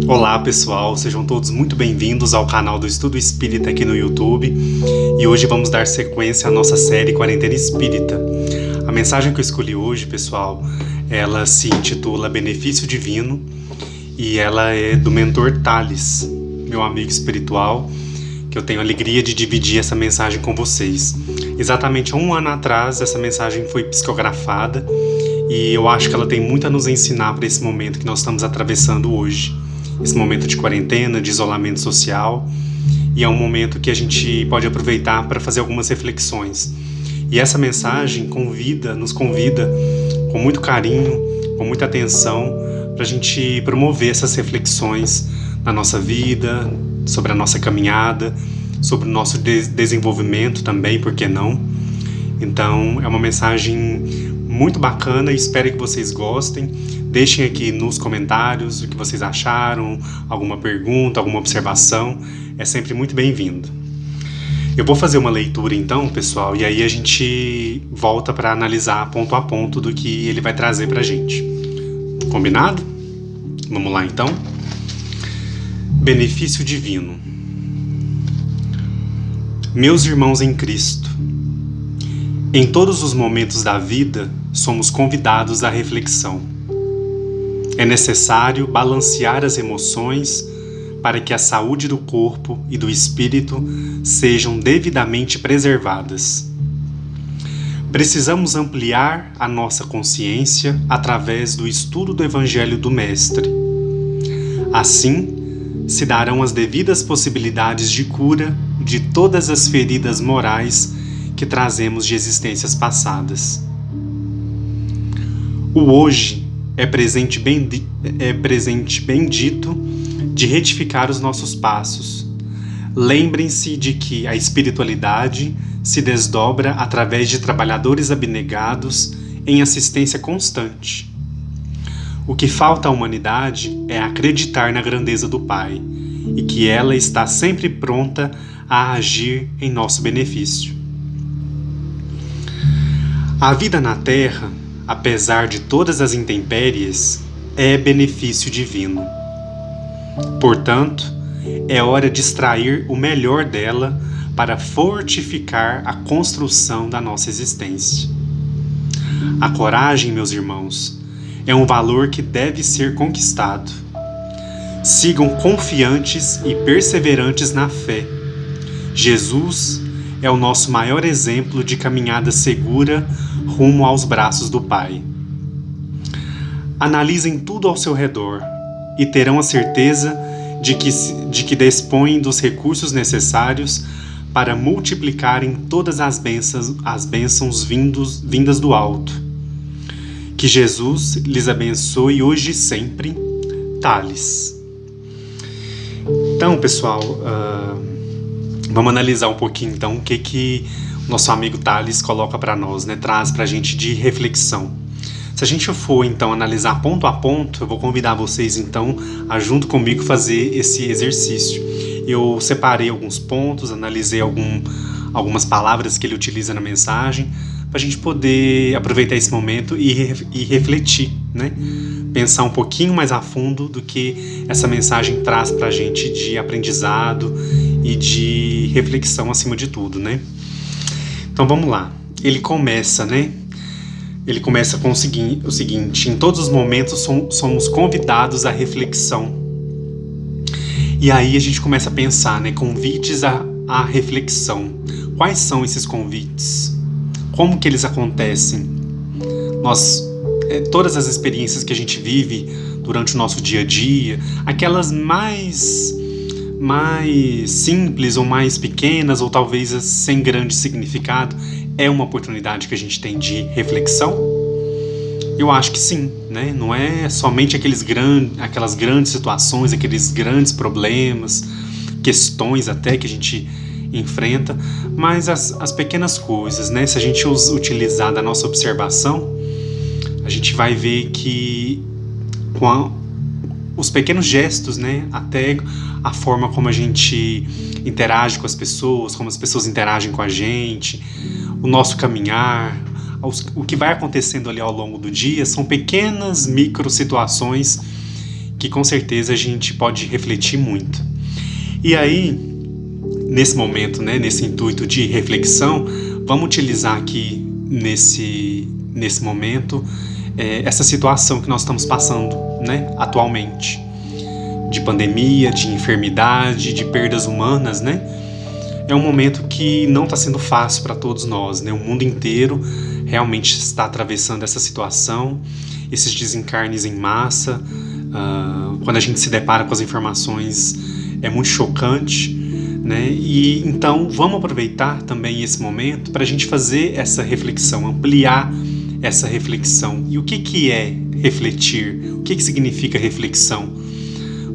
Olá pessoal, sejam todos muito bem-vindos ao canal do Estudo Espírita aqui no YouTube e hoje vamos dar sequência à nossa série Quarentena Espírita. A mensagem que eu escolhi hoje, pessoal, ela se intitula Benefício Divino e ela é do mentor Thales, meu amigo espiritual, que eu tenho a alegria de dividir essa mensagem com vocês. Exatamente há um ano atrás essa mensagem foi psicografada e eu acho que ela tem muito a nos ensinar para esse momento que nós estamos atravessando hoje. Esse momento de quarentena, de isolamento social, e é um momento que a gente pode aproveitar para fazer algumas reflexões. E essa mensagem nos convida com muito carinho, com muita atenção, para a gente promover essas reflexões na nossa vida, sobre a nossa caminhada, sobre o nosso desenvolvimento também, por que não? Então, é uma mensagem muito bacana e espero que vocês gostem. Deixem aqui nos comentários o que vocês acharam, alguma pergunta, alguma observação. É sempre muito bem-vindo. Eu vou fazer uma leitura então, pessoal, e aí a gente volta para analisar ponto a ponto do que ele vai trazer para a gente. Combinado? Vamos lá então. Benefício Divino. Meus irmãos em Cristo, em todos os momentos da vida, somos convidados à reflexão. É necessário balancear as emoções para que a saúde do corpo e do espírito sejam devidamente preservadas. Precisamos ampliar a nossa consciência através do estudo do Evangelho do Mestre. Assim, se darão as devidas possibilidades de cura de todas as feridas morais que trazemos de existências passadas. O hoje é presente bendito de retificar os nossos passos. Lembrem-se de que a espiritualidade se desdobra através de trabalhadores abnegados em assistência constante. O que falta à humanidade é acreditar na grandeza do Pai e que ela está sempre pronta a agir em nosso benefício. A vida na Terra, apesar de todas as intempéries, é benefício divino. Portanto, é hora de extrair o melhor dela para fortificar a construção da nossa existência. A coragem, meus irmãos, é um valor que deve ser conquistado. Sigam confiantes e perseverantes na fé. Jesus é o nosso maior exemplo de caminhada segura rumo aos braços do Pai. Analisem tudo ao seu redor e terão a certeza de que dispõem dos recursos necessários para multiplicarem todas as bênçãos vindas do alto. Que Jesus lhes abençoe hoje e sempre. Thales. Então, pessoal, vamos analisar um pouquinho então o que o nosso amigo Thales coloca para nós, né? Traz para a gente de reflexão. Se a gente for então analisar ponto a ponto, eu vou convidar vocês então a junto comigo fazer esse exercício. Eu separei alguns pontos, analisei algumas palavras que ele utiliza na mensagem, para a gente poder aproveitar esse momento e refletir, né? Pensar um pouquinho mais a fundo do que essa mensagem traz para a gente de aprendizado e de reflexão acima de tudo, né? Então vamos lá. Ele começa com o seguinte: em todos os momentos somos convidados à reflexão. E aí a gente começa a pensar, né? Convites à reflexão. Quais são esses convites? Como que eles acontecem? Todas as experiências que a gente vive durante o nosso dia a dia, aquelas mais simples ou mais pequenas, ou talvez sem grande significado, é uma oportunidade que a gente tem de reflexão? Eu acho que sim, né? Não é somente aquelas grandes situações, aqueles grandes problemas, questões até que a gente enfrenta, mas as pequenas coisas, né? Se a gente utilizar da nossa observação, a gente vai ver que com os pequenos gestos, né? Até a forma como a gente interage com as pessoas, como as pessoas interagem com a gente, o nosso caminhar, o que vai acontecendo ali ao longo do dia, são pequenas micro situações que com certeza a gente pode refletir muito. E aí, nesse momento, né, nesse intuito de reflexão, vamos utilizar aqui nesse momento essa situação que nós estamos passando, né, atualmente, de pandemia, de enfermidade, de perdas humanas, né? É um momento que não está sendo fácil para todos nós, né? O mundo inteiro realmente está atravessando essa situação, esses desencarnes em massa. Quando a gente se depara com as informações, é muito chocante, né? E então vamos aproveitar também esse momento para a gente fazer essa reflexão, ampliar essa reflexão. E o que é refletir? O que significa reflexão?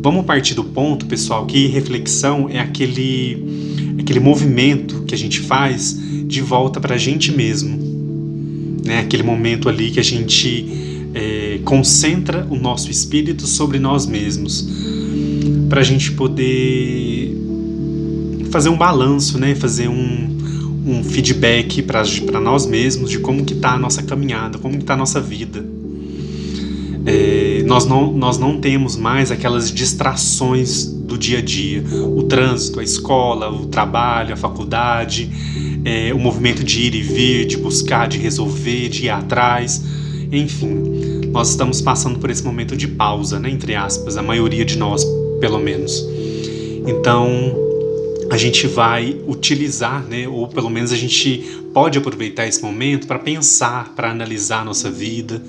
Vamos partir do ponto, pessoal, que reflexão é aquele movimento que a gente faz de volta para a gente mesmo, né? Aquele momento ali que a gente concentra o nosso espírito sobre nós mesmos, para a gente poder fazer um balanço, né? Fazer um feedback para nós mesmos de como que está a nossa caminhada, como que está a nossa vida. Nós não temos mais aquelas distrações do dia a dia, o trânsito, a escola, o trabalho, a faculdade, o movimento de ir e vir, de buscar, de resolver, de ir atrás, enfim, nós estamos passando por esse momento de pausa, né, entre aspas, a maioria de nós, pelo menos. Então, a gente vai utilizar, né, ou pelo menos a gente pode aproveitar esse momento para pensar, para analisar a nossa vida,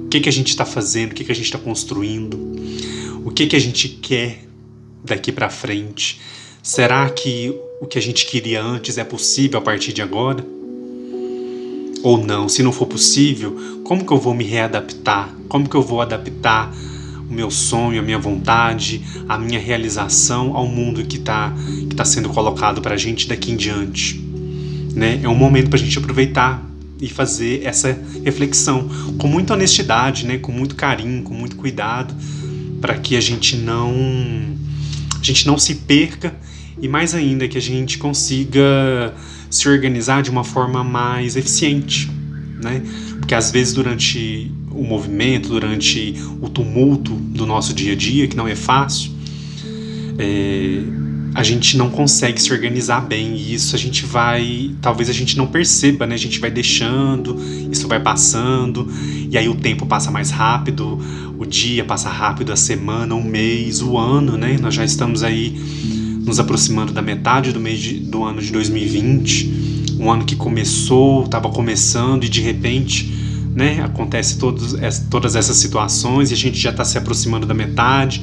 o que a gente está fazendo, o que a gente está construindo, o que a gente quer daqui para frente. Será que o que a gente queria antes é possível a partir de agora? Ou não? Se não for possível, como que eu vou me readaptar? Como que eu vou adaptar o meu sonho, a minha vontade, a minha realização ao mundo que tá sendo colocado para a gente daqui em diante? Né? É um momento para a gente aproveitar e fazer essa reflexão com muita honestidade, né? Com muito carinho, com muito cuidado, para que a gente não se perca e, mais ainda, que a gente consiga se organizar de uma forma mais eficiente, né? Porque às vezes durante o movimento, durante o tumulto do nosso dia a dia, que não é fácil, a gente não consegue se organizar bem, e isso talvez a gente não perceba, né? A gente vai deixando, isso vai passando, e aí o tempo passa mais rápido, o dia passa rápido, a semana, o mês, o ano, né? Nós já estamos aí nos aproximando da metade do ano de 2020, um ano que estava começando, e de repente, né, acontece todas essas situações e a gente já está se aproximando da metade.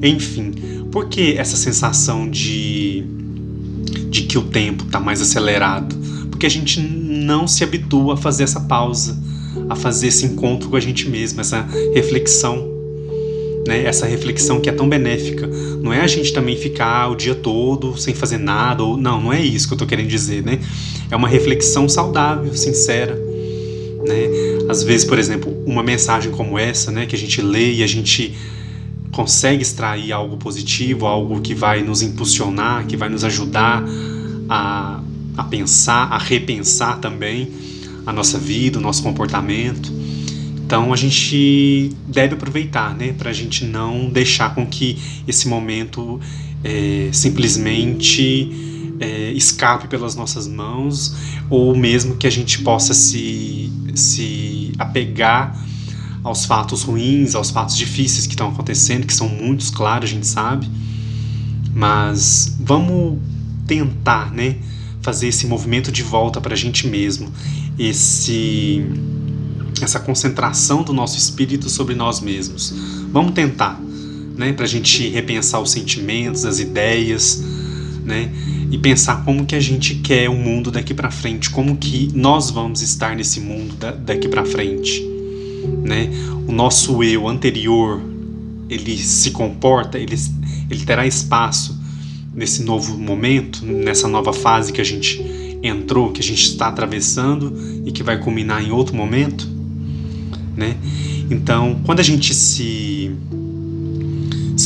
Enfim, por que essa sensação de que o tempo está mais acelerado? Porque a gente não se habitua a fazer essa pausa, a fazer esse encontro com a gente mesmo, essa reflexão, né? Essa reflexão que é tão benéfica. Não é a gente também ficar o dia todo sem fazer nada, não é isso que eu estou querendo dizer, né? É uma reflexão saudável, sincera, né? Às vezes, por exemplo, uma mensagem como essa, né, que a gente lê e a gente consegue extrair algo positivo, algo que vai nos impulsionar, que vai nos ajudar a pensar, a repensar também a nossa vida, o nosso comportamento. Então a gente deve aproveitar, né, para a gente não deixar com que esse momento simplesmente escape pelas nossas mãos, ou mesmo que a gente possa se apegar aos fatos ruins, aos fatos difíceis que estão acontecendo, que são muitos, claro, a gente sabe, mas vamos tentar, né, fazer esse movimento de volta para a gente mesmo, essa concentração do nosso espírito sobre nós mesmos. Vamos tentar, né, para a gente repensar os sentimentos, as ideias, né, e pensar como que a gente quer o mundo daqui para frente, como que nós vamos estar nesse mundo daqui para frente, né? O nosso eu anterior, ele se comporta, ele terá espaço nesse novo momento, nessa nova fase que a gente entrou, que a gente está atravessando e que vai culminar em outro momento, né? Então, quando a gente se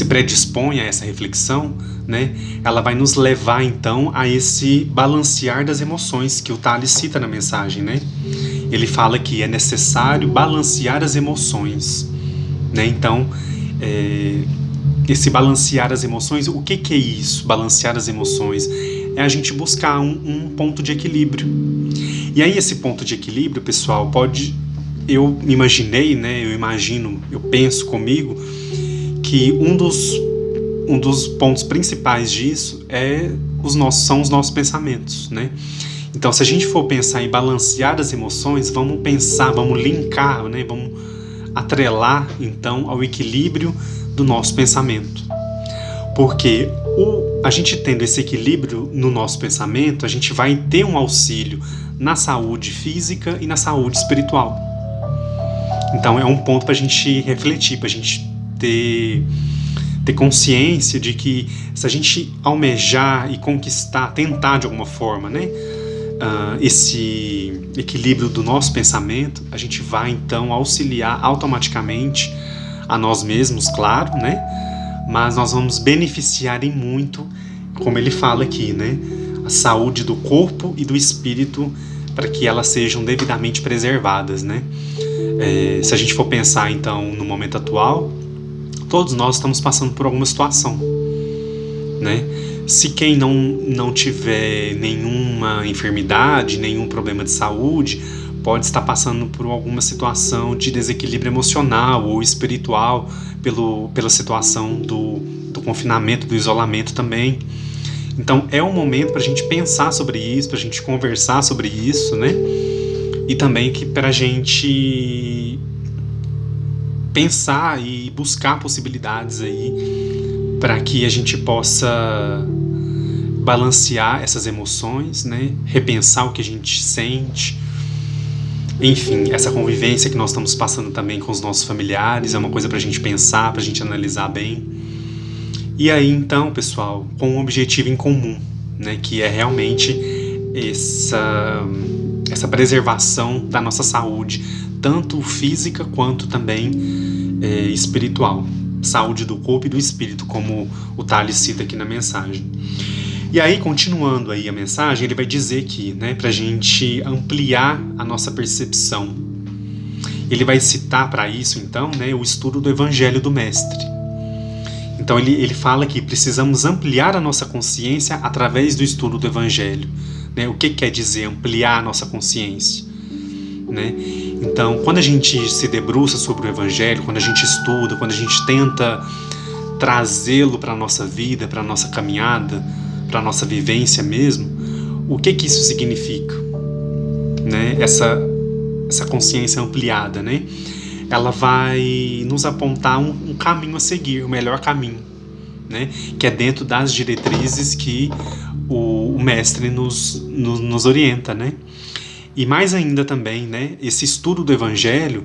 predispõe a essa reflexão, né, ela vai nos levar então a esse balancear das emoções que o Tales cita na mensagem, né? Ele fala que é necessário balancear as emoções, né? Então esse balancear as emoções. O que é isso, balancear as emoções? É a gente buscar um ponto de equilíbrio. E aí esse ponto de equilíbrio, pessoal, eu imaginei, né? Eu penso comigo que um dos pontos principais disso são os nossos pensamentos, né? Então, se a gente for pensar em balancear as emoções, vamos linkar, né? Vamos atrelar, então, ao equilíbrio do nosso pensamento. Porque a gente tendo esse equilíbrio no nosso pensamento, a gente vai ter um auxílio na saúde física e na saúde espiritual. Então, é um ponto para a gente refletir, para a gente ter consciência de que se a gente almejar e conquistar, tentar de alguma forma, né, esse equilíbrio do nosso pensamento, a gente vai então auxiliar automaticamente a nós mesmos, claro, né, mas nós vamos beneficiar em muito, como ele fala aqui, né, a saúde do corpo e do espírito, para que elas sejam devidamente preservadas, né. Se a gente for pensar então no momento atual, todos nós estamos passando por alguma situação, né? Se quem não tiver nenhuma enfermidade, nenhum problema de saúde, pode estar passando por alguma situação de desequilíbrio emocional ou espiritual pela situação do confinamento, do isolamento também. Então é um momento para a gente pensar sobre isso, para a gente conversar sobre isso, né? E também para a gente pensar e buscar possibilidades aí para que a gente possa balancear essas emoções, né? Repensar o que a gente sente. Enfim, essa convivência que nós estamos passando também com os nossos familiares é uma coisa para a gente pensar, para a gente analisar bem. E aí então, pessoal, com um objetivo em comum, né? Que é realmente essa preservação da nossa saúde, tanto física quanto também espiritual. Saúde do corpo e do espírito, como o Thales cita aqui na mensagem. E aí, continuando aí a mensagem, ele vai dizer aqui, né, pra gente ampliar a nossa percepção. Ele vai citar para isso, então, né, o estudo do Evangelho do Mestre. Então, ele fala que precisamos ampliar a nossa consciência através do estudo do Evangelho. Né? O que quer dizer ampliar a nossa consciência? Né? Então, quando a gente se debruça sobre o Evangelho, quando a gente estuda, quando a gente tenta trazê-lo para a nossa vida, para a nossa caminhada, para a nossa vivência mesmo, o que isso significa? Né? Essa consciência ampliada, né? Ela vai nos apontar um caminho a seguir, o melhor caminho, né? Que é dentro das diretrizes que o mestre nos orienta, né? E mais ainda também, né, esse estudo do Evangelho,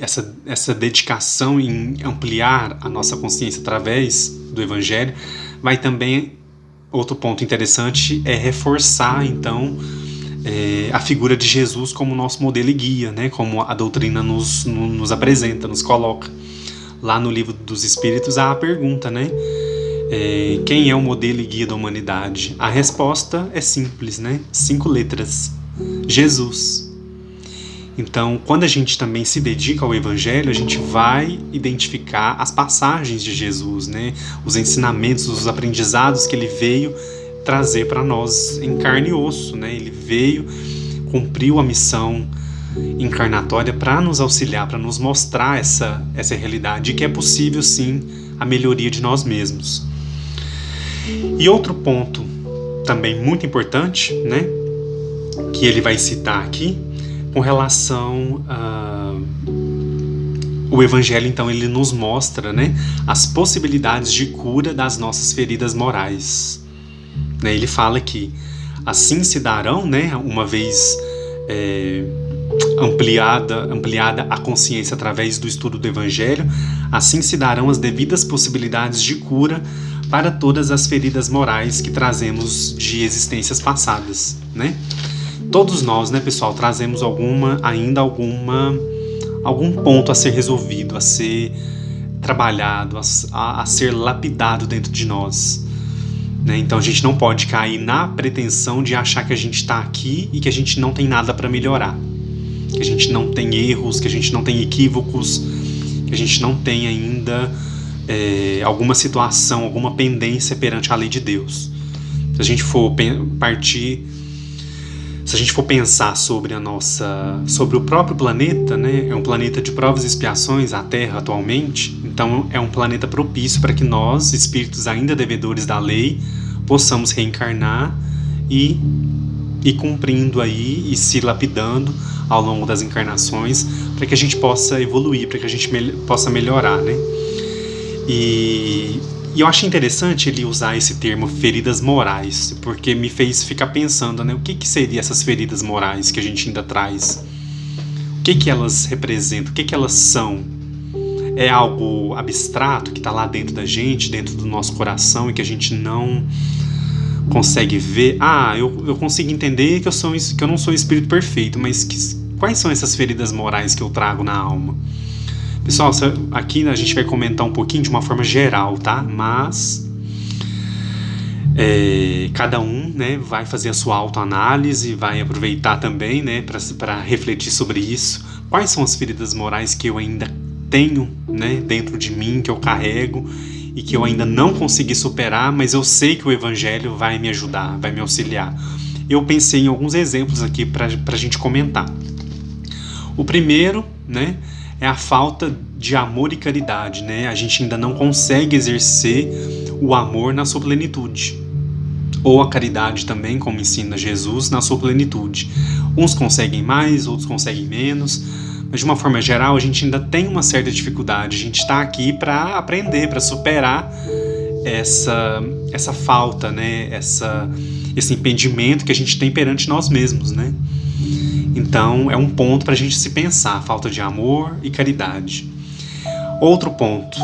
essa dedicação em ampliar a nossa consciência através do Evangelho, vai também, outro ponto interessante, é reforçar, então, a figura de Jesus como nosso modelo e guia, né, como a doutrina nos apresenta, nos coloca. Lá no Livro dos Espíritos há a pergunta, né? Quem é o modelo e guia da humanidade? A resposta é simples, né? 5 letras. Jesus. Então, quando a gente também se dedica ao Evangelho, a gente vai identificar as passagens de Jesus, né? Os ensinamentos, os aprendizados que ele veio trazer para nós em carne e osso, né? Ele veio, cumpriu a missão encarnatória para nos auxiliar, para nos mostrar essa realidade, que é possível sim a melhoria de nós mesmos. E outro ponto também muito importante, né, que ele vai citar aqui, com relação o Evangelho, então, ele nos mostra, né, as possibilidades de cura das nossas feridas morais. Né, ele fala que assim se darão, né, uma vez ampliada a consciência através do estudo do Evangelho, assim se darão as devidas possibilidades de cura para todas as feridas morais que trazemos de existências passadas, né? Todos nós, né, pessoal, trazemos algum ponto a ser resolvido, a ser trabalhado, a ser lapidado dentro de nós. Né? Então a gente não pode cair na pretensão de achar que a gente está aqui e que a gente não tem nada para melhorar, que a gente não tem erros, que a gente não tem equívocos, que a gente não tem ainda alguma situação, alguma pendência perante a lei de Deus. Se a gente for pensar sobre o próprio planeta, né? É um planeta de provas e expiações, a Terra atualmente. Então é um planeta propício para que nós, espíritos ainda devedores da lei, possamos reencarnar e ir cumprindo aí e se lapidando ao longo das encarnações, para que a gente possa evoluir, para que a gente possa melhorar, né? E eu achei interessante ele usar esse termo feridas morais, porque me fez ficar pensando, né? O que seriam essas feridas morais que a gente ainda traz? O que elas representam? O que elas são? É algo abstrato que está lá dentro da gente, dentro do nosso coração, e que a gente não consegue ver? Eu consigo entender que eu não sou espírito perfeito, mas quais são essas feridas morais que eu trago na alma? Pessoal, aqui a gente vai comentar um pouquinho de uma forma geral, tá? Mas cada um, né, vai fazer a sua autoanálise, vai aproveitar também, né, para refletir sobre isso. Quais são as feridas morais que eu ainda tenho, né, dentro de mim, que eu carrego e que eu ainda não consegui superar, mas eu sei que o Evangelho vai me ajudar, vai me auxiliar. Eu pensei em alguns exemplos aqui para a gente comentar. O primeiro, né, é a falta de amor e caridade, né? A gente ainda não consegue exercer o amor na sua plenitude. Ou a caridade também, como ensina Jesus, na sua plenitude. Uns conseguem mais, outros conseguem menos, mas de uma forma geral a gente ainda tem uma certa dificuldade. A gente está aqui para aprender, para superar essa falta, né? Esse impedimento que a gente tem perante nós mesmos, né? Então, é um ponto para a gente se pensar, falta de amor e caridade. Outro ponto,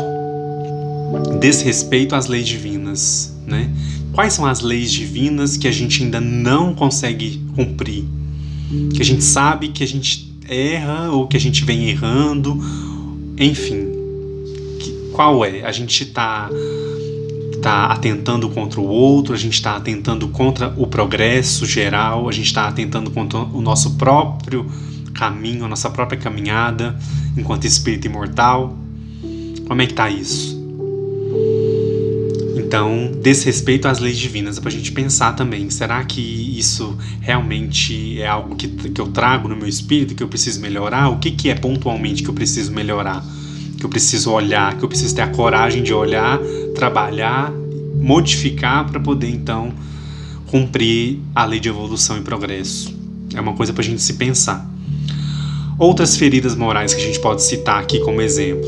desrespeito às leis divinas, né? Quais são as leis divinas que a gente ainda não consegue cumprir? Que a gente sabe que a gente erra ou que a gente vem errando, enfim. Qual é? A gente está atentando contra o outro, a gente está atentando contra o progresso geral, a gente está atentando contra o nosso próprio caminho, a nossa própria caminhada enquanto espírito imortal. Como é que está isso? Então, desrespeito às leis divinas, é para a gente pensar também, será que isso realmente é algo que eu trago no meu espírito, que eu preciso melhorar? O que é pontualmente que eu preciso melhorar? Que eu preciso olhar, que eu preciso ter a coragem de olhar, trabalhar, modificar para poder então cumprir a lei de evolução e progresso. É uma coisa para a gente se pensar. Outras feridas morais que a gente pode citar aqui como exemplo: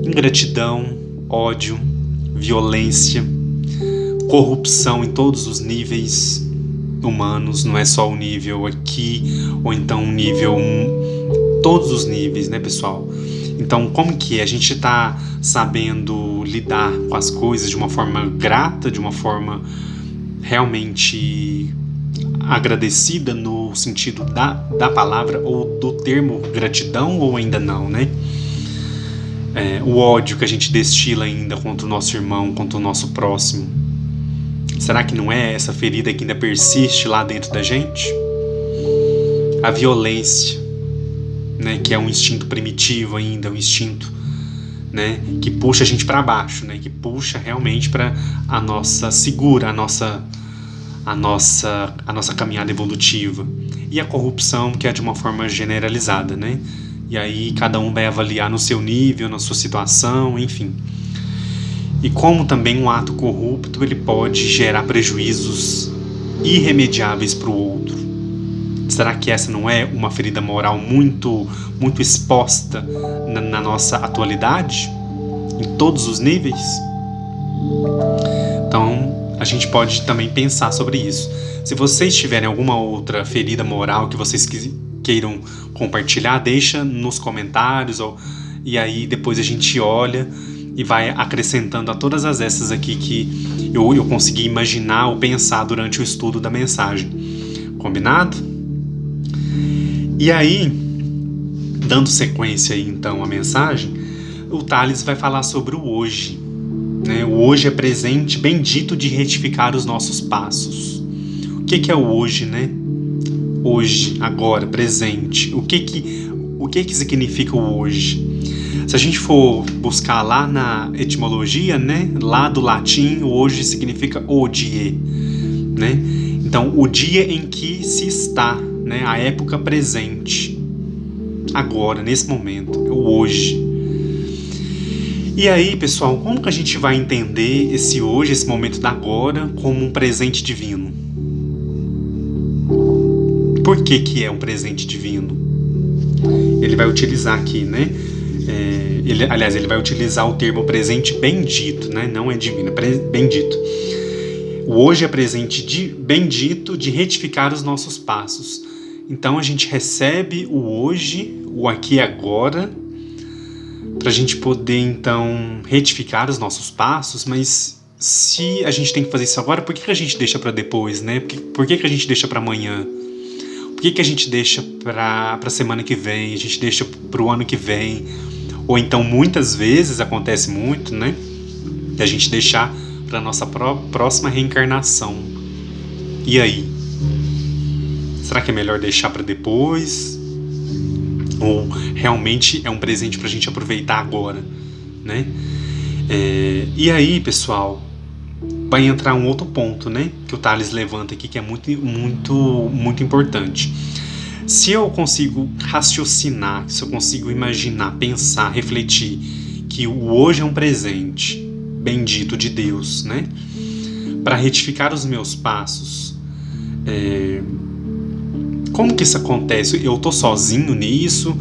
ingratidão, ódio, violência, corrupção em todos os níveis humanos, não é só o nível aqui, ou então um nível, todos os níveis, né, pessoal? Então, como que é? A gente está sabendo lidar com as coisas de uma forma grata, de uma forma realmente agradecida no sentido da palavra ou do termo gratidão, ou ainda não, né? O ódio que a gente destila ainda contra o nosso irmão, contra o nosso próximo. Será que não é essa ferida que ainda persiste lá dentro da gente? A violência, né, que é um instinto primitivo ainda, um instinto, né, que puxa a gente para baixo, né, que puxa realmente para a nossa caminhada evolutiva. E a corrupção, que é de uma forma generalizada, né? E aí cada um vai avaliar no seu nível, na sua situação, enfim. E como também um ato corrupto ele pode gerar prejuízos irremediáveis para o outro. Será que essa não é uma ferida moral muito, muito exposta na nossa atualidade? Em todos os níveis? Então, a gente pode também pensar sobre isso. Se vocês tiverem alguma outra ferida moral que vocês queiram compartilhar, deixa nos comentários, e aí depois a gente olha e vai acrescentando a todas essas aqui que eu consegui imaginar ou pensar durante o estudo da mensagem. Combinado? E aí, dando sequência aí, então à mensagem, o Tales vai falar sobre o hoje, né? O hoje é presente, bendito de retificar os nossos passos. O que é o hoje, né? Hoje, agora, presente. O que significa o hoje? Se a gente for buscar lá na etimologia, né, lá do latim, o hoje significa hodie, né? Então, o dia em que se está, né, a época presente, agora, nesse momento, é o hoje. E aí, pessoal, como que a gente vai entender esse hoje, esse momento da agora, como um presente divino? Por que que é um presente divino? Ele vai utilizar aqui, né? Ele vai utilizar o termo presente bendito, né? Não é divino, é bendito. O hoje é presente bendito de retificar os nossos passos. Então a gente recebe o hoje, o aqui e agora, para a gente poder então retificar os nossos passos. Mas se a gente tem que fazer isso agora, por que a gente deixa para depois, né? Por que a gente deixa para amanhã? Por que a gente deixa para a semana que vem? A gente deixa para o ano que vem? Ou então muitas vezes acontece muito, né? De a gente deixar para nossa próxima reencarnação. E aí? Será que é melhor deixar para depois? Ou realmente é um presente para a gente aproveitar agora, né? E aí, pessoal, vai entrar um outro ponto, né? Que o Tales levanta aqui, que é muito, muito, muito importante. Se eu consigo raciocinar, se eu consigo imaginar, pensar, refletir que o hoje é um presente bendito de Deus, né? Para retificar os meus passos, como que isso acontece? Eu tô sozinho nisso?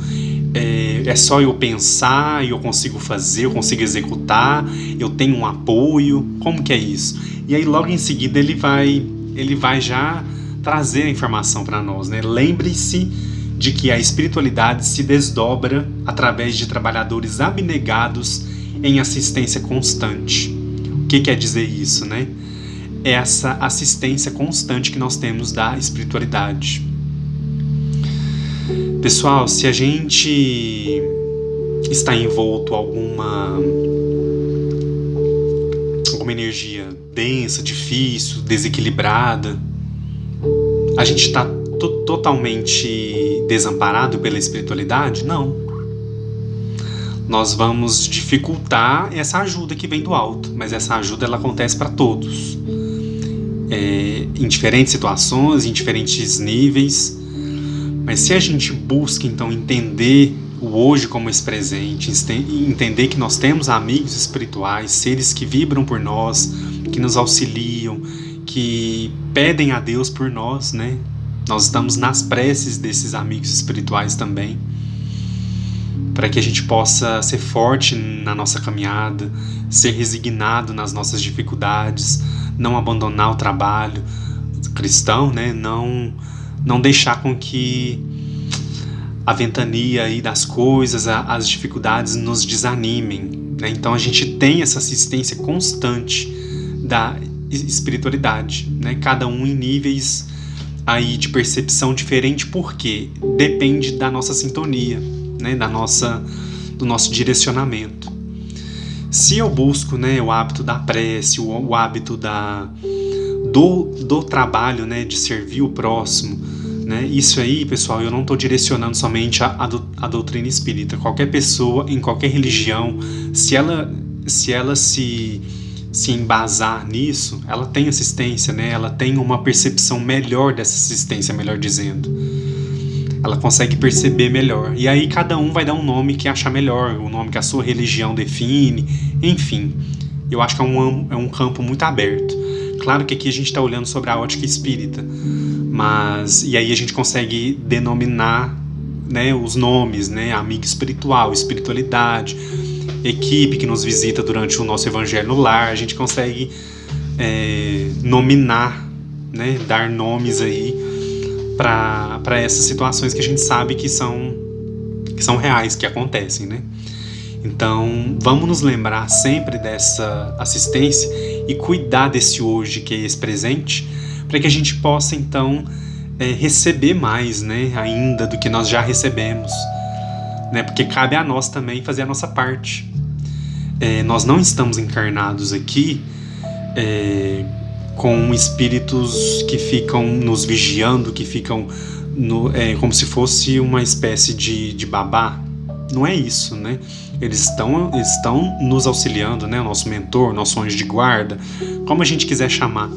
É só eu pensar e eu consigo fazer, eu consigo executar, eu tenho um apoio? Como que é isso? E aí logo em seguida ele vai já trazer a informação para nós, né? Lembre-se de que a espiritualidade se desdobra através de trabalhadores abnegados em assistência constante. O que quer dizer isso, né? É essa assistência constante que nós temos da espiritualidade. Pessoal, se a gente está envolto alguma energia densa, difícil, desequilibrada, a gente está totalmente desamparado pela espiritualidade? Não. Nós vamos dificultar essa ajuda que vem do alto, mas essa ajuda ela acontece para todos, em diferentes situações, em diferentes níveis. Mas se a gente busca então entender o hoje como esse presente, entender que nós temos amigos espirituais, seres que vibram por nós, que nos auxiliam, que pedem a Deus por nós, né? Nós estamos nas preces desses amigos espirituais também, para que a gente possa ser forte na nossa caminhada, ser resignado nas nossas dificuldades, não abandonar o trabalho cristão, né? Não deixar com que a ventania aí das coisas, as dificuldades nos desanimem, né? Então a gente tem essa assistência constante da espiritualidade, né? Cada um em níveis aí de percepção diferente, porque depende da nossa sintonia, né? Do nosso direcionamento. Se eu busco, né, o hábito da prece, o hábito do trabalho, né, de servir o próximo, né, isso aí, pessoal, eu não estou direcionando somente a doutrina espírita. Qualquer pessoa, em qualquer religião, se ela se embasar nisso, ela tem assistência, né, ela tem uma percepção melhor dessa assistência, melhor dizendo. Ela consegue perceber melhor. E aí cada um vai dar um nome que achar melhor, o nome que a sua religião define, enfim. Eu acho que é um campo muito aberto. Claro que aqui a gente está olhando sobre a ótica espírita, e aí a gente consegue denominar, né, os nomes, né, amigo espiritual, espiritualidade, equipe que nos visita durante o nosso evangelho no lar. A gente consegue nominar, né, dar nomes aí para essas situações que a gente sabe que são reais, que acontecem, né? Então, vamos nos lembrar sempre dessa assistência e cuidar desse hoje, que é esse presente, para que a gente possa, então, receber mais, né, ainda do que nós já recebemos, né? Porque cabe a nós também fazer a nossa parte. Nós não estamos encarnados aqui com espíritos que ficam nos vigiando, que ficam como se fosse uma espécie de babá, Não é isso, né? Eles estão nos auxiliando, né? O nosso mentor, nosso anjo de guarda, como a gente quiser chamar.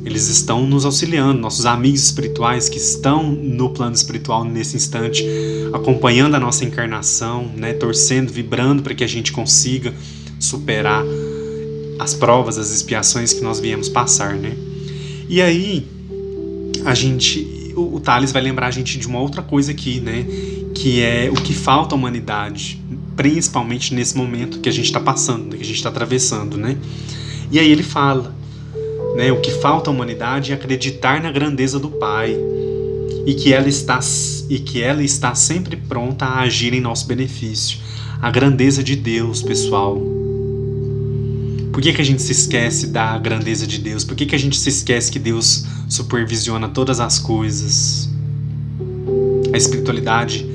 Eles estão nos auxiliando, nossos amigos espirituais que estão no plano espiritual nesse instante, acompanhando a nossa encarnação, né? Torcendo, vibrando para que a gente consiga superar as provas, as expiações que nós viemos passar, né? E aí, o Thales vai lembrar a gente de uma outra coisa aqui, né? Que é o que falta à humanidade, principalmente nesse momento que a gente está passando, que a gente está atravessando, né? E aí ele fala, né? O que falta à humanidade é acreditar na grandeza do Pai e que ela está sempre pronta a agir em nosso benefício. A grandeza de Deus, pessoal. Por que a gente se esquece da grandeza de Deus? Por que a gente se esquece que Deus supervisiona todas as coisas? A espiritualidade,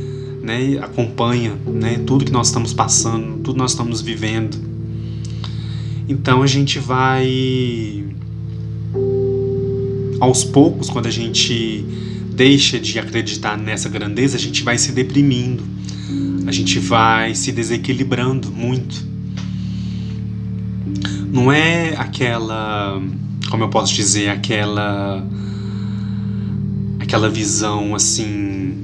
né, acompanha, né, tudo que nós estamos passando, tudo que nós estamos vivendo. Então a gente vai, aos poucos, quando a gente deixa de acreditar nessa grandeza, a gente vai se deprimindo, a gente vai se desequilibrando muito. Não é aquela, como eu posso dizer, aquela visão assim,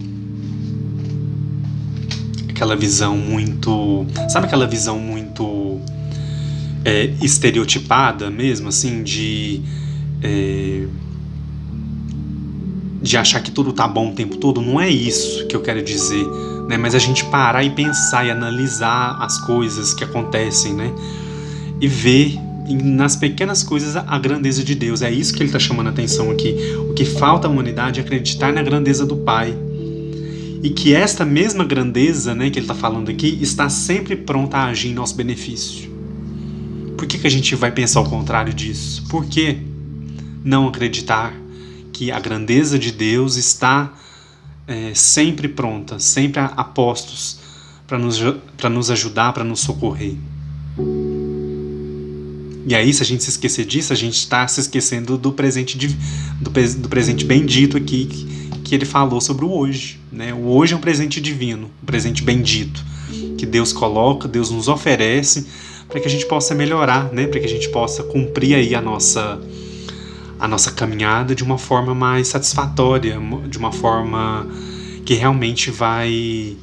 aquela visão muito, sabe aquela visão muito estereotipada mesmo, assim, de achar que tudo tá bom o tempo todo. Não é isso que eu quero dizer, né? Mas a gente parar e pensar e analisar as coisas que acontecem, né? E ver nas pequenas coisas a grandeza de Deus. É isso que ele está chamando a atenção aqui. O que falta à humanidade é acreditar na grandeza do Pai. E que esta mesma grandeza, né, que ele está falando aqui, está sempre pronta a agir em nosso benefício. Por que a gente vai pensar o contrário disso? Por que não acreditar que a grandeza de Deus está sempre pronta, sempre a postos para nos ajudar, para nos socorrer? E aí, se a gente se esquecer disso, a gente está se esquecendo do presente bendito aqui que ele falou sobre o hoje, né? O hoje é um presente divino, um presente bendito que Deus coloca, Deus nos oferece para que a gente possa melhorar, né? Para que a gente possa cumprir aí a nossa caminhada de uma forma mais satisfatória, de uma forma que realmente vai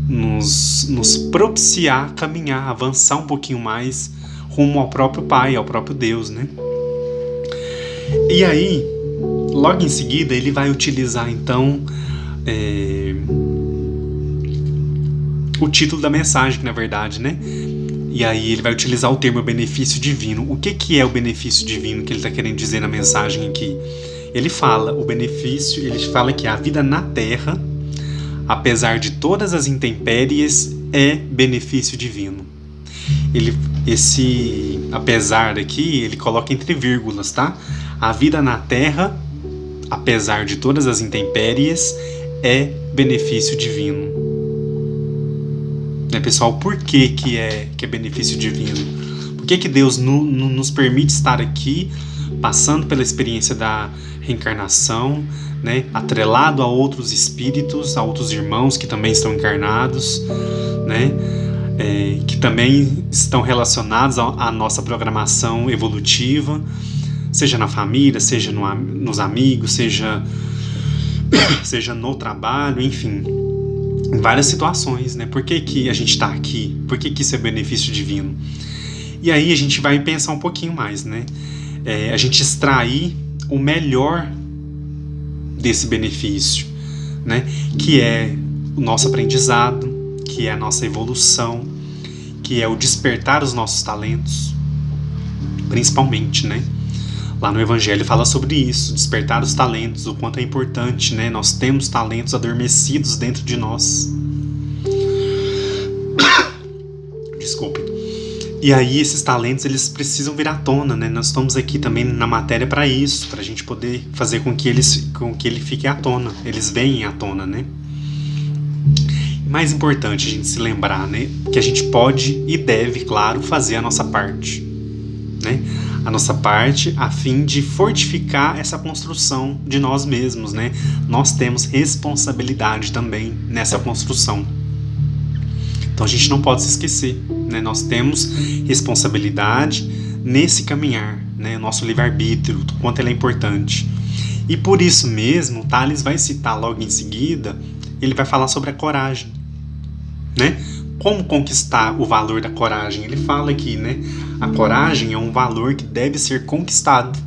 nos propiciar caminhar, avançar um pouquinho mais rumo ao próprio Pai, ao próprio Deus, né? E aí, logo em seguida, ele vai utilizar, então, o título da mensagem, na verdade, né? E aí ele vai utilizar o termo benefício divino. O que é o benefício divino que ele está querendo dizer na mensagem aqui? Ele fala que a vida na Terra, apesar de todas as intempéries, é benefício divino. Esse apesar aqui, ele coloca entre vírgulas, tá? A vida na Terra, apesar de todas as intempéries, é benefício divino. Né, pessoal? Por que é benefício divino? Por que Deus nos permite estar aqui, passando pela experiência da reencarnação, né? Atrelado a outros espíritos, a outros irmãos que também estão encarnados, né? Que também estão relacionados à nossa programação evolutiva, seja na família, seja nos amigos, seja no trabalho, enfim, em várias situações, né? Por que a gente está aqui? Por que isso é benefício divino? E aí a gente vai pensar um pouquinho mais, né? A gente extrair o melhor desse benefício, né? Que é o nosso aprendizado, que é a nossa evolução, que é o despertar os nossos talentos, principalmente, né? Lá no Evangelho fala sobre isso, despertar os talentos, o quanto é importante, né? Nós temos talentos adormecidos dentro de nós. Desculpe. E aí esses talentos, eles precisam vir à tona, né? Nós estamos aqui também na matéria para isso, para a gente poder fazer com que ele fique à tona, eles venham à tona, né? Mais importante a gente se lembrar, né, que a gente pode e deve, claro, fazer a nossa parte, né? A nossa parte a fim de fortificar essa construção de nós mesmos, né? Nós temos responsabilidade também nessa construção. Então a gente não pode se esquecer, né? Nós temos responsabilidade nesse caminhar, né? Nosso livre-arbítrio, o quanto ele é importante. E por isso mesmo, Tales vai citar logo em seguida, ele vai falar sobre a coragem, né? Como conquistar o valor da coragem? Ele fala aqui, né? A coragem é um valor que deve ser conquistado.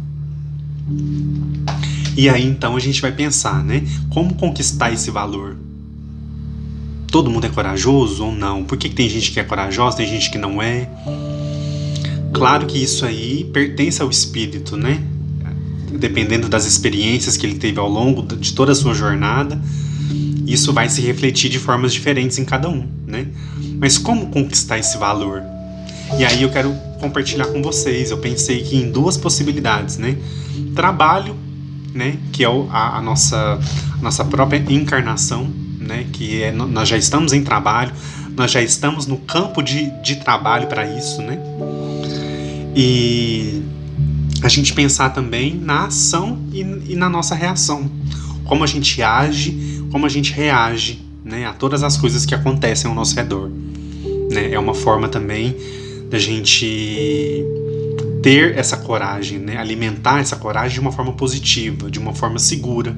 E aí então a gente vai pensar, né? Como conquistar esse valor? Todo mundo é corajoso ou não? Por que tem gente que é corajosa, tem gente que não é? Claro que isso aí pertence ao espírito, né? Dependendo das experiências que ele teve ao longo de toda a sua jornada, isso vai se refletir de formas diferentes em cada um, né? Mas como conquistar esse valor? E aí eu quero compartilhar com vocês. Eu pensei que em duas possibilidades, né? Trabalho, né? Que é a nossa própria encarnação, né? Que é, nós já estamos em trabalho, nós já estamos no campo de trabalho para isso, né? E a gente pensar também na ação e na nossa reação. Como a gente age, como a gente reage, né, a todas as coisas que acontecem ao nosso redor, né? É uma forma também da gente ter essa coragem, né? Alimentar essa coragem de uma forma positiva, de uma forma segura,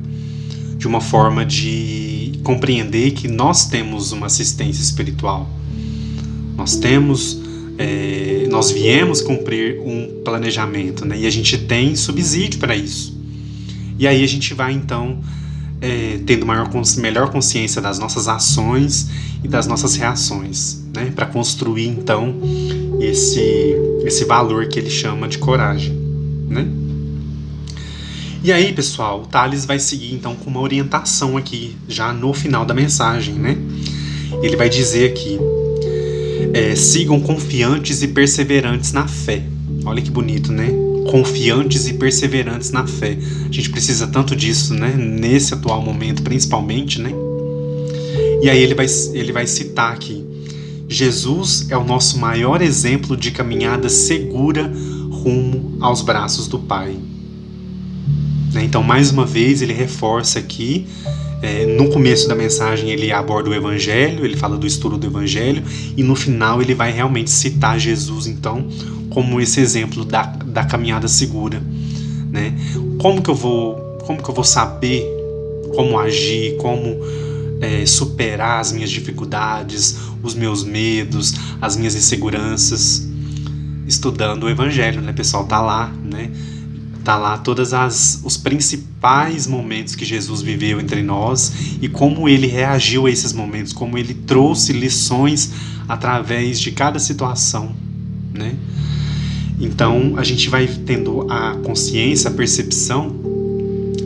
de uma forma de compreender que nós temos uma assistência espiritual. Nós viemos cumprir um planejamento, né? E a gente tem subsídio para isso. E aí a gente vai então tendo melhor consciência das nossas ações e das nossas reações, né? Para construir então esse valor que ele chama de coragem, né? E aí, pessoal, o Tales vai seguir então com uma orientação aqui, já no final da mensagem, né? Ele vai dizer aqui: sigam confiantes e perseverantes na fé. Olha que bonito, né? Confiantes e perseverantes na fé. A gente precisa tanto disso, né? Nesse atual momento, principalmente, né? E aí ele vai citar aqui: Jesus é o nosso maior exemplo de caminhada segura rumo aos braços do Pai. Então, mais uma vez, ele reforça aqui, no começo da mensagem ele aborda o Evangelho, ele fala do estudo do Evangelho, e no final ele vai realmente citar Jesus, então, como esse exemplo da caminhada segura, né? Como que eu vou saber como agir, como superar as minhas dificuldades, os meus medos, as minhas inseguranças? Estudando o Evangelho, né, pessoal? Tá lá, né? Tá lá todos os principais momentos que Jesus viveu entre nós e como ele reagiu a esses momentos, como ele trouxe lições através de cada situação, né? Então a gente vai tendo a consciência, a percepção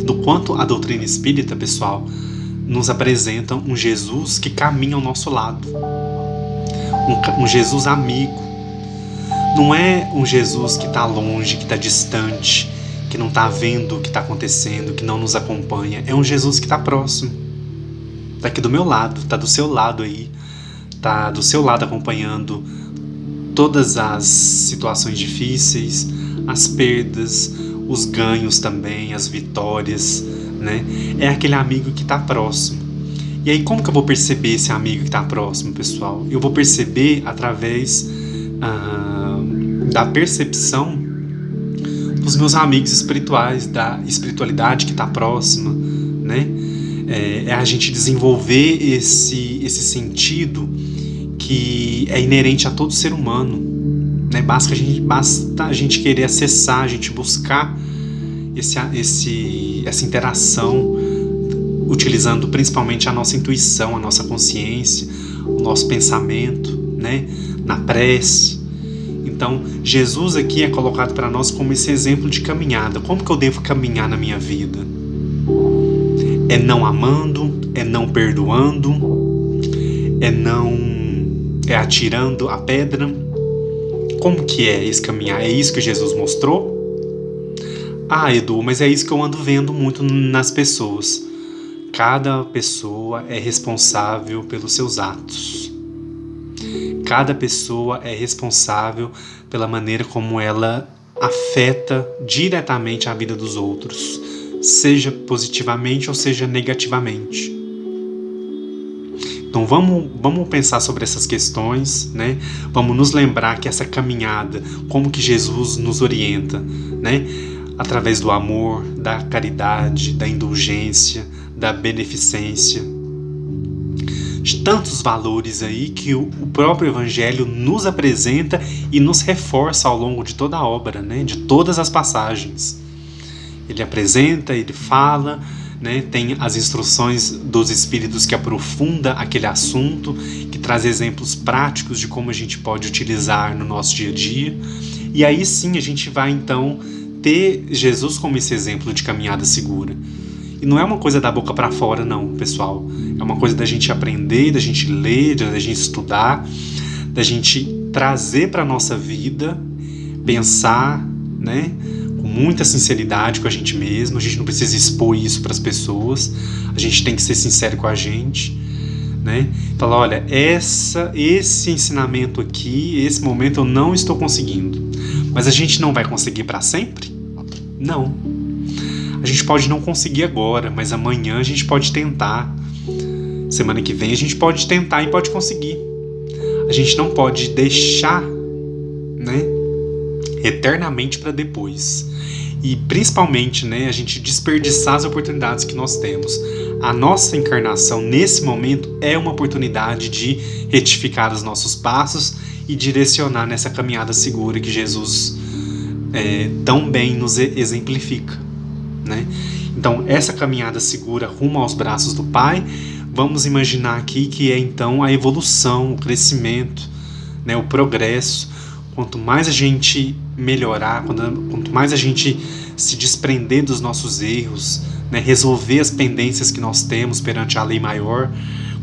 do quanto a doutrina espírita, pessoal, nos apresenta um Jesus que caminha ao nosso lado, um Jesus amigo. Não é um Jesus que está longe, que está distante, que não está vendo o que está acontecendo, que não nos acompanha. É um Jesus que está próximo, está aqui do meu lado, está do seu lado aí, está do seu lado acompanhando todas as situações difíceis, as perdas, os ganhos também, as vitórias, né? É aquele amigo que está próximo. E aí como que eu vou perceber esse amigo que está próximo, pessoal? Eu vou perceber através da percepção dos meus amigos espirituais, da espiritualidade que está próxima, né? É a gente desenvolver esse sentido que é inerente a todo ser humano, né? Basta a gente querer acessar, a gente buscar essa interação, utilizando principalmente a nossa intuição, a nossa consciência, o nosso pensamento, né? Na prece. Então, Jesus aqui é colocado para nós como esse exemplo de caminhada. Como que eu devo caminhar na minha vida? É não amando, é não perdoando, é atirando a pedra. Como que é esse caminhar? É isso que Jesus mostrou? Ah, Edu, mas é isso que eu ando vendo muito nas pessoas. Cada pessoa é responsável pelos seus atos. Cada pessoa é responsável pela maneira como ela afeta diretamente a vida dos outros, seja positivamente ou seja negativamente. Então vamos pensar sobre essas questões, né? Vamos nos lembrar que essa caminhada, como que Jesus nos orienta, né? Através do amor, da caridade, da indulgência, da beneficência, de tantos valores aí que o próprio Evangelho nos apresenta e nos reforça ao longo de toda a obra, né? De todas as passagens. Ele apresenta, ele fala, né? Tem as instruções dos Espíritos que aprofunda aquele assunto, que traz exemplos práticos de como a gente pode utilizar no nosso dia a dia. E aí sim a gente vai então ter Jesus como esse exemplo de caminhada segura. E não é uma coisa da boca para fora não, pessoal. É uma coisa da gente aprender, da gente ler, da gente estudar, da gente trazer para a nossa vida, pensar, né? Com muita sinceridade com a gente mesmo. A gente não precisa expor isso para as pessoas. A gente tem que ser sincero com a gente, né? Falar, olha, esse ensinamento aqui, esse momento eu não estou conseguindo. Mas a gente não vai conseguir para sempre? Não. A gente pode não conseguir agora, mas amanhã a gente pode tentar. Semana que vem a gente pode tentar e pode conseguir. A gente não pode deixar, né, eternamente para depois. E principalmente, né, a gente desperdiçar as oportunidades que nós temos. A nossa encarnação nesse momento é uma oportunidade de retificar os nossos passos e direcionar nessa caminhada segura que Jesus tão bem nos exemplifica, né? Então, essa caminhada segura rumo aos braços do Pai, vamos imaginar aqui que é então a evolução, o crescimento, né, o progresso. Quanto mais a gente melhorar, quanto mais a gente se desprender dos nossos erros, né, resolver as pendências que nós temos perante a lei maior,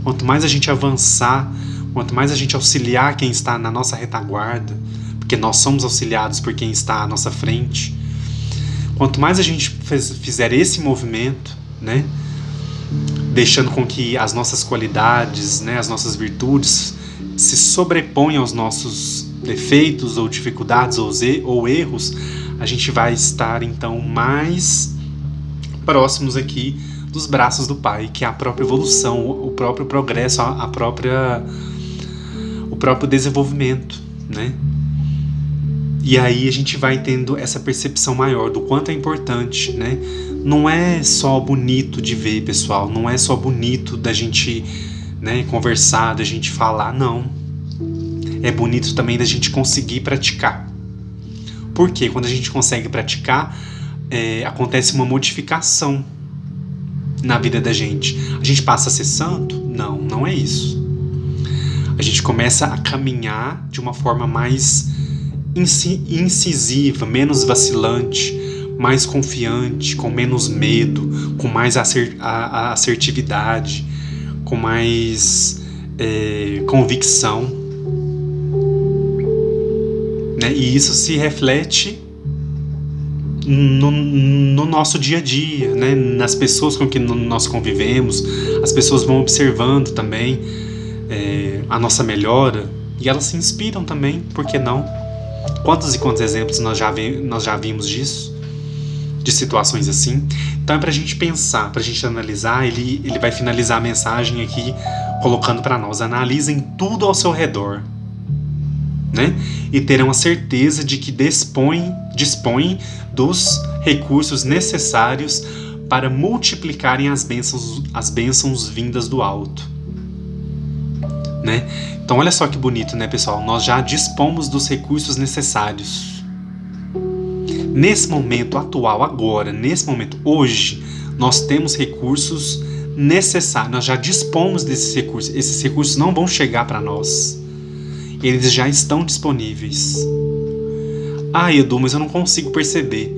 quanto mais a gente avançar, quanto mais a gente auxiliar quem está na nossa retaguarda, porque nós somos auxiliados por quem está à nossa frente, quanto mais a gente fizer esse movimento, né, deixando com que as nossas qualidades, né, as nossas virtudes se sobreponham aos nossos defeitos ou dificuldades ou erros, a gente vai estar então mais próximos aqui dos braços do Pai, que é a própria evolução, o próprio progresso, o próprio desenvolvimento, né? E aí a gente vai tendo essa percepção maior do quanto é importante, né? Não é só bonito de ver, pessoal, não é só bonito da gente, né, conversar, da gente falar, não. É bonito também da gente conseguir praticar. Porque quando a gente consegue praticar, acontece uma modificação na vida da gente. A gente passa a ser santo? Não, não é isso. A gente começa a caminhar de uma forma mais incisiva, menos vacilante, mais confiante, com menos medo, com mais assertividade, com mais convicção, né? E isso se reflete no nosso dia a dia, né? Nas pessoas com que nós convivemos. As pessoas vão observando também a nossa melhora e elas se inspiram também, por que não? Quantos e quantos exemplos nós já vimos disso? De situações assim. Então é pra gente pensar, pra gente analisar. Ele vai finalizar a mensagem aqui colocando para nós: analisem tudo ao seu redor, né? E terão a certeza de que dispõem dos recursos necessários para multiplicarem as bênçãos vindas do alto, né? Então olha só que bonito, né, pessoal? Nós já dispomos dos recursos necessários. Nesse momento atual, agora, nesse momento, hoje, nós temos recursos necessários. Nós já dispomos desses recursos. Esses recursos não vão chegar para nós. Eles já estão disponíveis. Ah, Edu, mas eu não consigo perceber.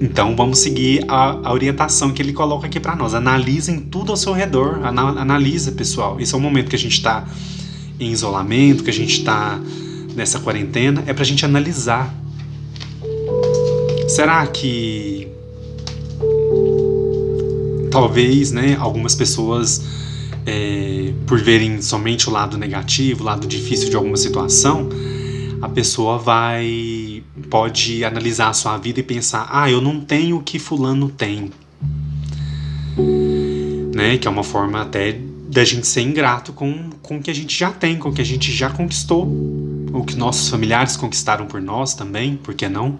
Então vamos seguir a orientação que ele coloca aqui para nós. Analisem tudo ao seu redor. Analisa, pessoal. Esse é o momento que a gente está em isolamento, que a gente está nessa quarentena. É para a gente analisar. Será que talvez, né, algumas pessoas, por verem somente o lado negativo, o lado difícil de alguma situação, a pessoa pode analisar a sua vida e pensar: ah, eu não tenho o que fulano tem, né? Que é uma forma até da gente ser ingrato com o que a gente já tem, com o que a gente já conquistou, o que nossos familiares conquistaram por nós também, por que não?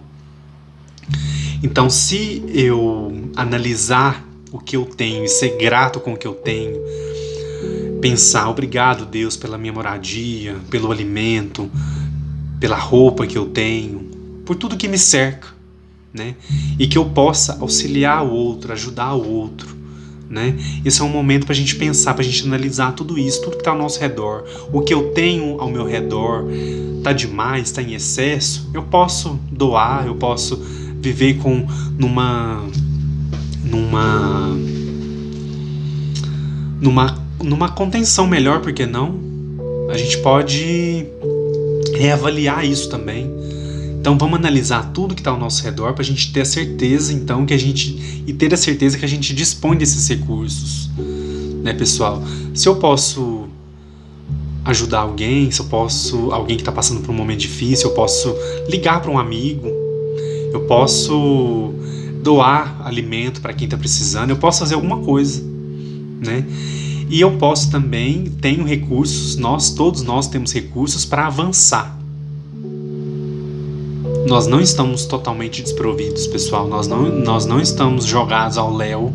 Então, se eu analisar o que eu tenho e ser grato com o que eu tenho, pensar, obrigado Deus pela minha moradia, pelo alimento, pela roupa que eu tenho, por tudo que me cerca, né? E que eu possa auxiliar o outro, ajudar o outro, né? Esse é um momento para a gente pensar, para a gente analisar tudo isso, tudo que está ao nosso redor. O que eu tenho ao meu redor está demais, está em excesso. Eu posso doar, eu posso viver numa contenção melhor, por que não? A gente pode reavaliar isso também. Então vamos analisar tudo que está ao nosso redor para a gente ter a certeza, então, que a gente dispõe desses recursos, né, pessoal? Se eu posso ajudar alguém, alguém que está passando por um momento difícil, eu posso ligar para um amigo, eu posso doar alimento para quem está precisando, eu posso fazer alguma coisa, né? E eu posso também, tenho recursos, todos nós temos recursos para avançar. Nós não estamos totalmente desprovidos, pessoal. Nós não estamos jogados ao léu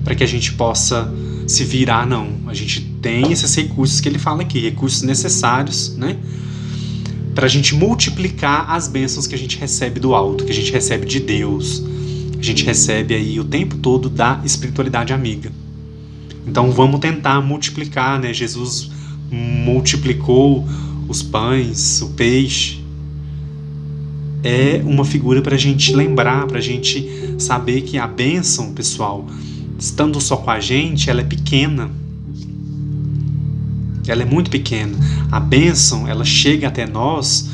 para que a gente possa se virar, não. A gente tem esses recursos que ele fala aqui, recursos necessários, né? Para a gente multiplicar as bênçãos que a gente recebe do alto, que a gente recebe de Deus, que a gente recebe aí o tempo todo da espiritualidade amiga. Então vamos tentar multiplicar, né? Jesus multiplicou os pães, o peixe. É uma figura para a gente lembrar, para a gente saber que a bênção, pessoal, estando só com a gente, ela é pequena. Ela é muito pequena. A bênção, ela chega até nós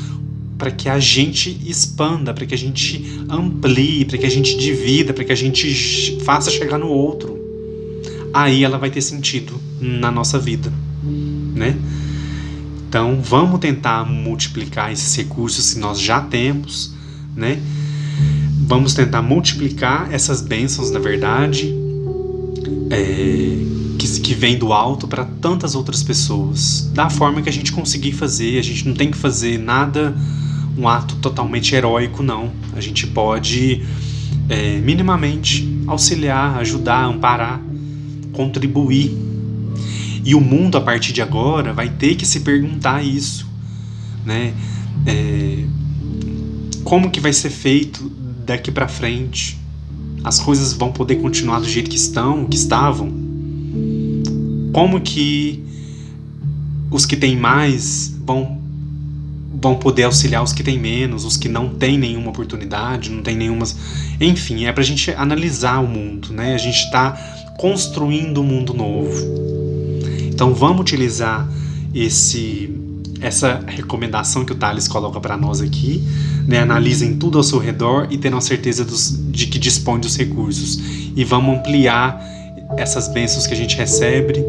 para que a gente expanda, para que a gente amplie, para que a gente divida, para que a gente faça chegar no outro. Aí ela vai ter sentido na nossa vida, né? Então, vamos tentar multiplicar esses recursos que nós já temos, né? Vamos tentar multiplicar essas bênçãos, na verdade, que vem do alto para tantas outras pessoas, da forma que a gente conseguir fazer. A gente não tem que fazer nada, um ato totalmente heróico, não. A gente pode, minimamente, auxiliar, ajudar, amparar, contribuir. E o mundo, a partir de agora, vai ter que se perguntar isso, né? Como que vai ser feito daqui para frente? As coisas vão poder continuar do jeito que estavam? Como que os que têm mais vão poder auxiliar os que têm menos, os que não têm nenhuma oportunidade, não têm nenhuma... Enfim, é pra gente analisar o mundo, né? A gente está construindo um mundo novo. Então vamos utilizar essa recomendação que o Thales coloca para nós aqui, né? Analisem tudo ao seu redor e tenham certeza de que dispõe dos recursos. E vamos ampliar essas bênçãos que a gente recebe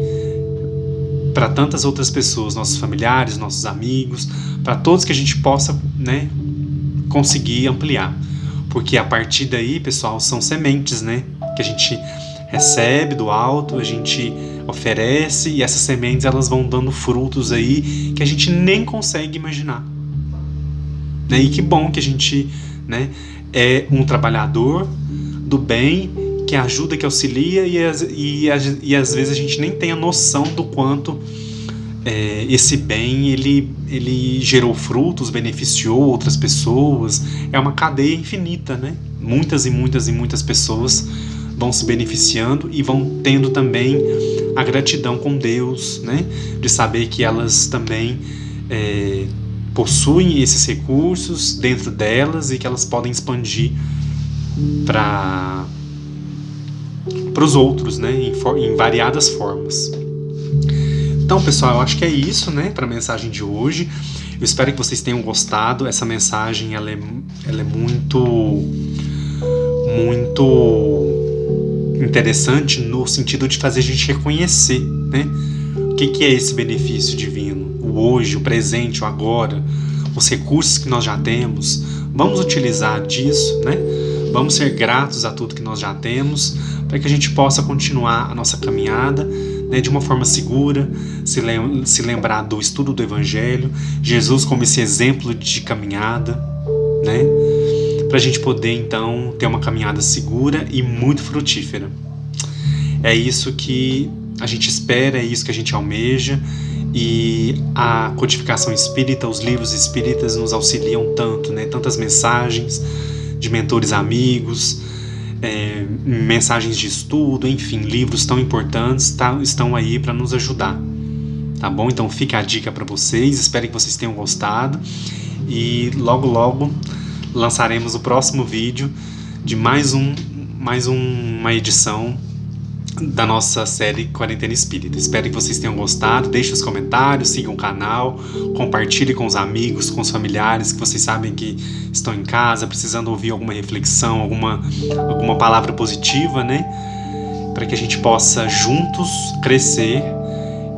para tantas outras pessoas, nossos familiares, nossos amigos, para todos que a gente possa, né, conseguir ampliar. Porque a partir daí, pessoal, são sementes, né, que a gente recebe do alto, a gente oferece, e essas sementes elas vão dando frutos aí que a gente nem consegue imaginar, né? E que bom que a gente, né, é um trabalhador do bem, que ajuda, que auxilia, e às vezes a gente nem tem a noção do quanto esse bem ele gerou frutos, beneficiou outras pessoas. É uma cadeia infinita, né? Muitas e muitas e muitas pessoas vão se beneficiando e vão tendo também a gratidão com Deus, né? De saber que elas também possuem esses recursos dentro delas e que elas podem expandir para os outros, né? Em variadas formas. Então, pessoal, eu acho que é isso, né? Para a mensagem de hoje. Eu espero que vocês tenham gostado. Essa mensagem ela é muito interessante no sentido de fazer a gente reconhecer, né? O que é esse benefício divino? O hoje, o presente, o agora, os recursos que nós já temos. Vamos utilizar disso, né? Vamos ser gratos a tudo que nós já temos, para que a gente possa continuar a nossa caminhada né, de uma forma segura, se lembrar do estudo do Evangelho, Jesus como esse exemplo de caminhada, né, para a gente poder então ter uma caminhada segura e muito frutífera. É isso que a gente espera, é isso que a gente almeja, e a codificação espírita, os livros espíritas nos auxiliam tanto, né? Tantas mensagens de mentores amigos, mensagens de estudo, enfim, livros tão importantes estão aí para nos ajudar, tá bom? Então fica a dica para vocês, espero que vocês tenham gostado, e logo logo lançaremos o próximo vídeo de mais uma edição da nossa série Quarentena Espírita. Espero que vocês tenham gostado, deixem os comentários, sigam o canal, compartilhem com os amigos, com os familiares que vocês sabem que estão em casa, precisando ouvir alguma reflexão, alguma palavra positiva, né? Para que a gente possa juntos crescer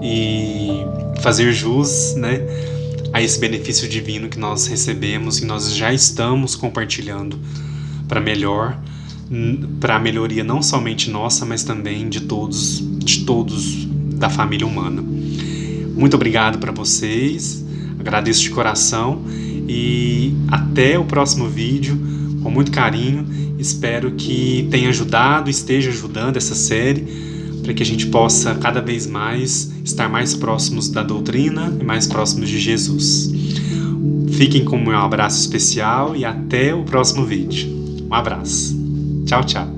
e fazer jus, né, a esse benefício divino que nós recebemos e nós já estamos compartilhando para a melhoria não somente nossa, mas também de todos da família humana. Muito obrigado para vocês, agradeço de coração e até o próximo vídeo, com muito carinho. Espero que tenha ajudado, esteja ajudando essa série, para que a gente possa cada vez mais estar mais próximos da doutrina e mais próximos de Jesus. Fiquem com um abraço especial e até o próximo vídeo. Um abraço. Tchau, tchau.